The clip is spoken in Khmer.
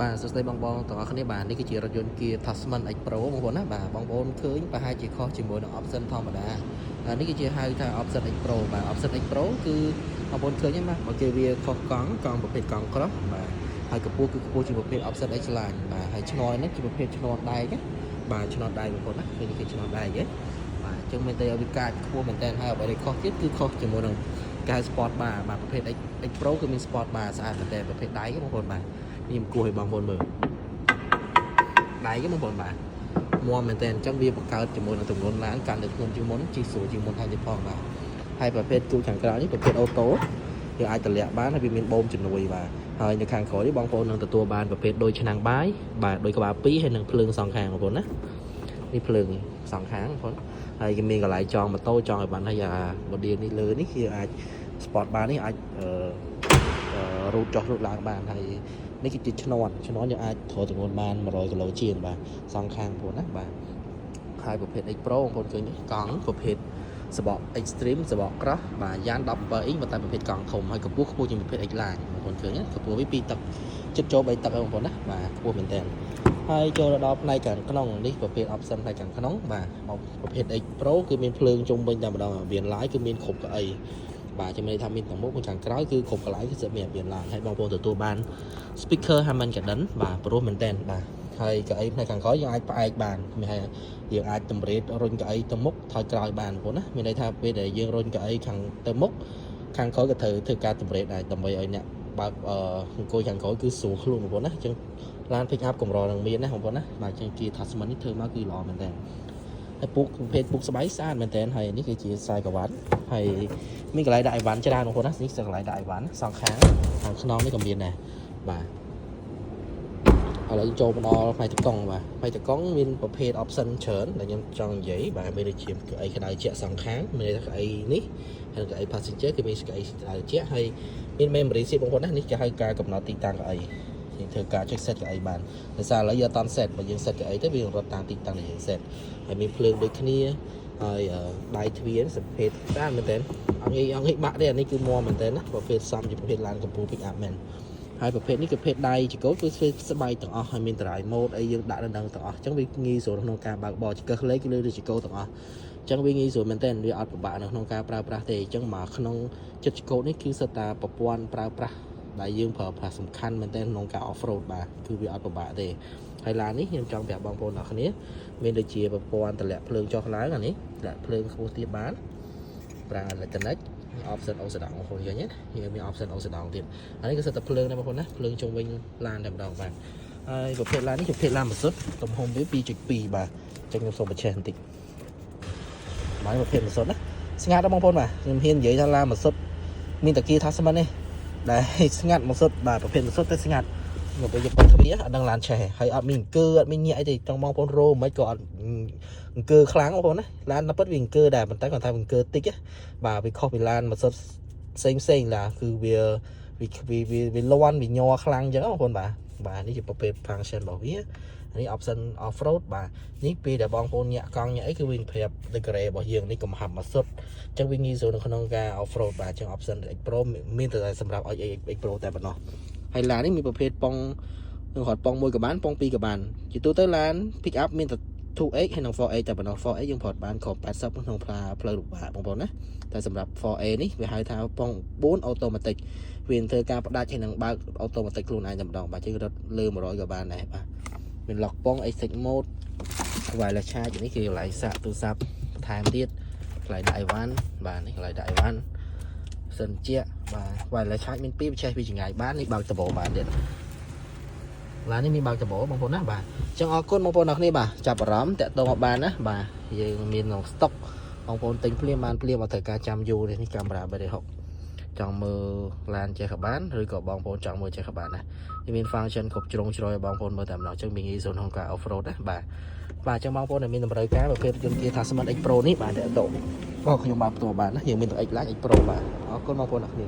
បាទសួស្តីបងប្អូនទាំងអស់គ្នាបាទនេះគឺជារថយន្ត Kia Tasman X Pro បងប្អូនណាបាទបងប្អូនឃើញប្រហែលជាខុសជាមួយនឹង option ធម្មតានេះគឺជាហៅថា option X Pro បាទ option X Pro គឺបងប្អូនឃើញហ្នឹងបាទបើគេវាខុសកង់ប្រភេទកង់ cross បាទហើយកម្ពស់គឺកម្ពស់ជាប្រភេទ option X line បាទហើយឈ្នាន់នេះជាប្រភេទឈ្នាន់ដែកបាទឈ្នាន់ដែកបងប្អូនណាឃើញគេឈ្នាន់ដែកហ៎បាទអញ្ចឹងមានតែឲ្យវាកាចខ្ពស់មែនតើហើយអ្វីដែលខុសទៀតគឺខុសជាមួយនឹងកែ sport bar បាទប្រភេទ X Pro គឺមាន sport bar ស្អាតមែនតើប្រភេទដែកបងប្អូនបាទខ្ញុំគួរឲ្យបងប្អូនមើលដៃគេបងប្អូនបាទមួមមែនតើអញ្ចឹងវាបង្កើតជាមួយនឹងទម្ងន់ឡានកាន់តែធ្ងន់ជាងមុនជិះស្រួលជាងមុនថែមទៀតផងបាទហើយប្រភេទទូខាងក្រោយនេះប្រភេទអូតូយើងអាចតម្លាក់បានហើយវាមានបូមជំនួយបាទហើយនៅខាងក្រោយនេះបងប្អូននឹងទទួលបានប្រភេទដូចឆ្នាំងបាយបាទដូចក្បាល2ហើយនឹងភ្លើងសងខាងបងប្អូនណានេះភ្លើងសងខាងបងប្អូនហើយគេមានកន្លែងចងម៉ូតូចងឲ្យបានហើយអា model នេះលើនេះគឺអាច sport bar នេះអាចរូតចុះរូតឡើងបានហើយនេះគឺជាឈ្នាន់យើងអាចធរទម្ងន់បាន100គីឡូជាងបាទសងខាងបងប្អូនណាបាទហើយប្រភេទ X Pro បងប្អូនឃើញនេះកង់ប្រភេទសបក Extreme សបក Cross បាទយ៉ាន17អ៊ីងតែប្រភេទកង់ធំហើយកម្ពស់ខ្ពស់ជាងប្រភេទ X line បងប្អូនឃើញកម្ពស់វា2ទឹកចិត្តចូល3ទឹកហើយបងប្អូនណាបាទខ្ពស់មែនតើហើយចូលដល់ផ្នែកខាងក្នុងនេះប្រភេទ option ផ្នែកខាងក្នុងបាទប្រភេទ X Pro គឺមានភ្លើងជុំវិញតែម្ដងមាន light គឺមានគ្រប់កៅអីបាទជំនឿថាមានទាំងមុខខាងក្រោយគឺគ្រប់កន្លែងគឺមានមានឡើងហើយបងប្អូនទទួលបាន speaker Harman Kardon បាទព្រោះមែនតើបាទហើយកៅអីផ្នែកខាងក្រោយយើងអាចផ្អែកបានមានហើយយើងអាចតម្រេតរុញកៅអីទៅមុខថយក្រោយបានបងប្អូនណាមានន័យថាពេលដែលយើងរុញកៅអីខាងទៅមុខខាងក្រោយក៏ត្រូវធ្វើការតម្រេតដែរដើម្បីឲ្យអ្នកបើកអង្គុយខាងក្រោយគឺស្រួលខ្លួនបងប្អូនណាអញ្ចឹងឡាន pick up កម្រនឹងមានណាបងប្អូនណាបាទអញ្ចឹងជា Tasman នេះធ្វើមកគឺល្អមែនតើហើយពុកប្រភេទពុកស្បែកស្អាតមែនតើហើយនេះគឺជាខ្សែក្រវ៉ាត់ហើយមានកន្លែងដាក់អីវ៉ាន់ច្រើនបងប្អូនណានេះគឺកន្លែងដាក់អីវ៉ាន់សងខាងខាងខ្នងនេះក៏មានដែរបាទឥឡូវចូលមកដល់ផ្នែកតកង់បាទផ្នែកតកង់មានប្រភេទ option ច្រើនដែលខ្ញុំចង់និយាយបាទមានដូចជាកៅអីក្តៅជាក់សងខាងមានកៅអីនេះហើយកៅអី passenger គឺមានកៅអីក្តៅជាក់ហើយមាន memory seat បងប្អូនណានេះគេហៅការកំណត់ទីតាំងកៅអីយើងធ្វើការចុច set កៅអីបានដោយសារឥឡូវយើងអត់ set បើយើង set កៅអីទៅវារត់តាមទីតាំងដែលយើង set ហើយមានភ្លើងដូចគ្នាហើយដៃទ្វារសភេទស្អាតមែនតើអងីបាក់ទេអានេះគឺមាំមែនតើណាប្រភេទសំជាប្រភេទឡានកម្ពុជា pick up មែនហើយប្រភេទនេះគឺប្រភេទដៃចកោគឺធ្វើស្បែកទាំងអស់ហើយមានតរ៉ៃម៉ូដអីយើងដាក់នៅទាំងអស់អញ្ចឹងវាងាយស្រួលក្នុងការបើកបរចកលេខគឺលើចកោទាំងអស់អញ្ចឹងវាងាយស្រួលមែនតើវាអត់ពិបាកនៅក្នុងការប្រើប្រាស់ទេអញ្ចឹងមកក្នុងចិត្តចកោនេះគឺសិតតាប្រព័ន្ធប្រើប្រាស់ដែលយើងប្រើប្រាស់សំខាន់មែនតើក្នុងការ off road បាទគឺវាអត់ពិបាកទេហើយឡាននេះខ្ញុំចង់ប្រាប់បងប្អូនអ្នកគ្នាមានដូចជាប្រព័ន្ធតម្លាក់ភ្លើងចុះឡើងអានេះតម្លាក់ភ្លើងខ្ពស់ទៀតបានប្រើអេឡិចត្រូនិកoption អូសដងបងប្អូនឃើញទេយើងមាន option អូសដងទៀតអានេះគឺសិតតែភ្លើងដែរបងប្អូនណាភ្លើងជុំវិញឡានតែម្ដងបាទហើយប្រភេទឡាននេះជាប្រភេទឡានម៉ាស៊ូតទំហំវា 2.2 បាទអញ្ចឹងខ្ញុំសូមបញ្ឆេះបន្តិចបាទប្រភេទម៉ាស៊ូតណាស្ងាត់ដល់បងប្អូនបាទខ្ញុំហ៊ាននិយាយថាឡានម៉ាស៊ូតមានតាគី Tasman នេះដែលស្ងាត់ម៉ាស៊ូតបាទប្រភេទម៉ាស៊ូតតែស្ងាត់មកពេលយកពុកទ្វារអត់ដឹងឡានឆេះហើយអត់មានអង្គើអត់មានញាក់អីទេចង់បងប្អូនរោមិនក៏អត់អង្គើខ្លាំងបងប្អូនណាឡានតែពិតវាអង្គើដែរប៉ុន្តែគាត់ថាអង្គើតិចបាទវាខុសពីឡានម៉ាស៊ូតផ្សេងឡាគឺវាលន់វាញ័រខ្លាំងអញ្ចឹងបងប្អូនបាទនេះជាប្រភេទ function របស់វានេះ option off road បាទនេះពេលដែលបងប្អូនញាក់កង់ញាក់អីគឺវាប្រាប់ degree របស់យើងនេះកំហាប់ម៉ាស៊ូតអញ្ចឹងវាងាយស្រួលនៅក្នុងការ off road បាទអញ្ចឹង option X Pro មានតែសម្រាប់ឲ្យ X Pro តែប៉ុណ្ណោះហើយឡាននេះមានប្រភេទប៉ុងនឹងរត់ប៉ុង1ក៏បានប៉ុង2ក៏បានជាទូទៅឡាន pick up មានតែ 2X ហើយនិង 4X តែប៉ុណ្ណោះ 4X យើងប្រត់បានគ្រប់80ក្នុងផ្លូវលំបាកបងប្អូនណាតែសម្រាប់ 4A នេះវាហៅថាប៉ុង4 automatic វាធ្វើការផ្ដាច់ហើយនឹងបើក automatic ខ្លួនឯងតែម្ដងបាទជិះរត់លើ100ក៏បានដែរបាទមាន lock ប៉ុង exit mode wireless charge នេះគឺកន្លែងសាកទូរស័ព្ទបន្ថែមទៀតកន្លែងដាក់អីវ៉ាន់បាទនេះកន្លែងដាក់អីវ៉ាន់សិនជាបាទ wireless charge មាន2បច្ចេកពីចម្ងាយបាននេះបើកតបោបានទៀតឡាននេះមានបើកតបោបងប្អូនណាបាទអញ្ចឹងអរគុណបងប្អូនអរគ្នាបាទចាប់អារម្មណ៍តាក់ទងមកបានណាបាទយើងមានក្នុង stock បងប្អូនទិញភ្លាមបានភ្លាមអត់ត្រូវការចាំយូរទេនេះកាមេរ៉ា360ចង់មើលឡានចេះក៏បានឬក៏បងប្អូនចង់មើលចេះក៏បានណាវាមាន function គ្រប់ជ្រុងជ្រោយបងប្អូនមើលតែម្ដងអញ្ចឹងមានងាយស្រួលក្នុងការ off road ណាបាទអញ្ចឹងបងប្អូនដែលមានតម្រូវការប្រភេទយន្ត Kia Tasman X Pro នេះបាទតាក់ទងបងខ្ញុំបានផ្ទាល់បានណាយើងមានទាំង X Line X Pro បាទអរគុណបងប្អូនអរគ្នា